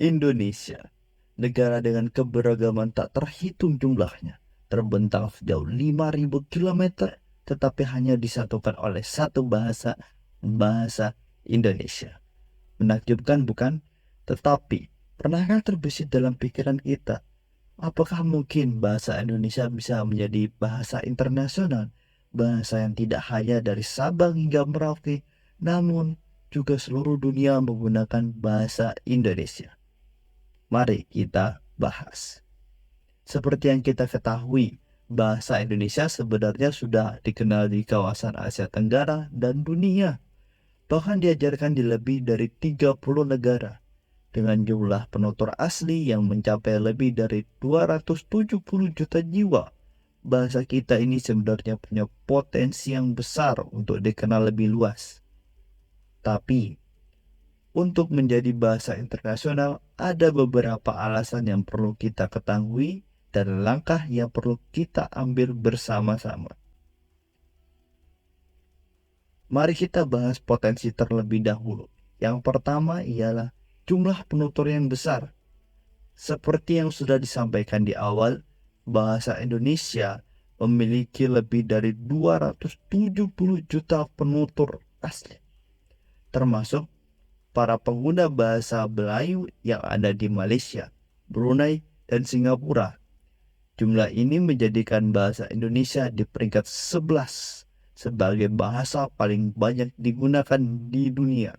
Indonesia, negara dengan keberagaman tak terhitung jumlahnya, terbentang sejauh 5.000 kilometer, tetapi hanya disatukan oleh satu bahasa, bahasa Indonesia. Menakjubkan bukan? Tetapi, pernahkah terbesit dalam pikiran kita, apakah mungkin bahasa Indonesia bisa menjadi bahasa internasional? Bahasa yang tidak hanya dari Sabang hingga Merauke, namun juga seluruh dunia menggunakan bahasa Indonesia. Mari kita bahas. Seperti yang kita ketahui, bahasa Indonesia sebenarnya sudah dikenal di kawasan Asia Tenggara dan dunia. Bahkan diajarkan di lebih dari 30 negara. Dengan jumlah penutur asli yang mencapai lebih dari 270 juta jiwa. Bahasa kita ini sebenarnya punya potensi yang besar untuk dikenal lebih luas. Tapi, untuk menjadi bahasa internasional, ada beberapa alasan yang perlu kita ketahui dan langkah yang perlu kita ambil bersama-sama. Mari kita bahas potensi terlebih dahulu. Yang pertama ialah jumlah penutur yang besar. Seperti yang sudah disampaikan di awal, bahasa Indonesia memiliki lebih dari 270 juta penutur asli, termasuk para pengguna bahasa Melayu yang ada di Malaysia, Brunei, dan Singapura. Jumlah ini menjadikan bahasa Indonesia di peringkat 11 sebagai bahasa paling banyak digunakan di dunia.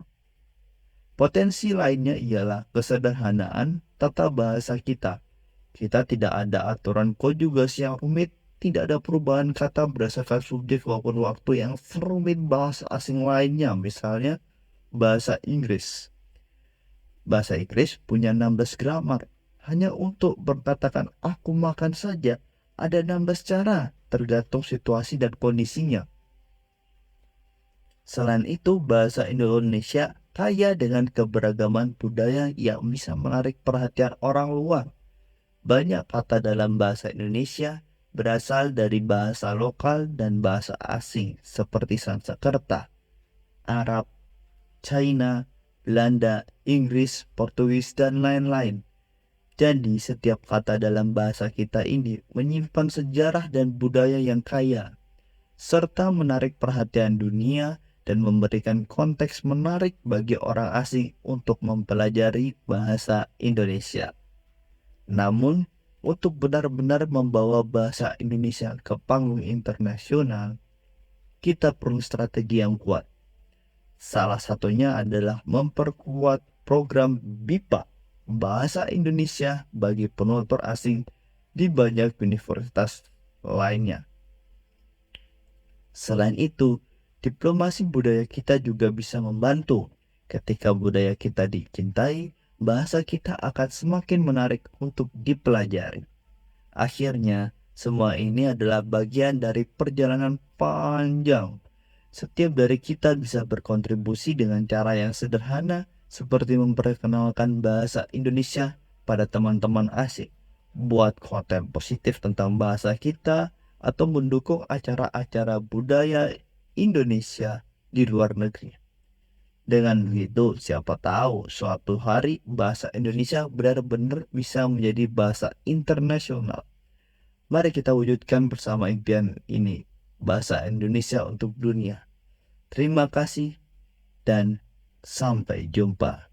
Potensi lainnya ialah kesederhanaan tata bahasa kita. Kita tidak ada aturan konjugasi yang rumit, tidak ada perubahan kata berdasarkan subjek maupun waktu yang serumit bahasa asing lainnya, misalnya bahasa Inggris. Bahasa Inggris punya 16 grammar. Hanya untuk berkatakan aku makan saja, ada 16 cara, tergantung situasi dan kondisinya. Selain itu, bahasa Indonesia kaya dengan keberagaman budaya yang bisa menarik perhatian orang luar. Banyak kata dalam bahasa Indonesia berasal dari bahasa lokal dan bahasa asing seperti Sanskerta, Arab, China, Belanda, Inggris, Portugis, dan lain-lain. Jadi setiap kata dalam bahasa kita ini menyimpan sejarah dan budaya yang kaya, serta menarik perhatian dunia dan memberikan konteks menarik bagi orang asing untuk mempelajari bahasa Indonesia. Namun, untuk benar-benar membawa bahasa Indonesia ke panggung internasional, kita perlu strategi yang kuat. Salah satunya adalah memperkuat program BIPA, Bahasa Indonesia bagi penutur asing di banyak universitas lainnya. Selain itu, diplomasi budaya kita juga bisa membantu. Ketika budaya kita dicintai, bahasa kita akan semakin menarik untuk dipelajari. Akhirnya, semua ini adalah bagian dari perjalanan panjang. Setiap dari kita bisa berkontribusi dengan cara yang sederhana, seperti memperkenalkan bahasa Indonesia pada teman-teman asing, buat konten positif tentang bahasa kita, atau mendukung acara-acara budaya Indonesia di luar negeri. Dengan begitu, siapa tahu suatu hari bahasa Indonesia benar-benar bisa menjadi bahasa internasional. Mari kita wujudkan bersama impian ini, bahasa Indonesia untuk dunia. Terima kasih dan sampai jumpa.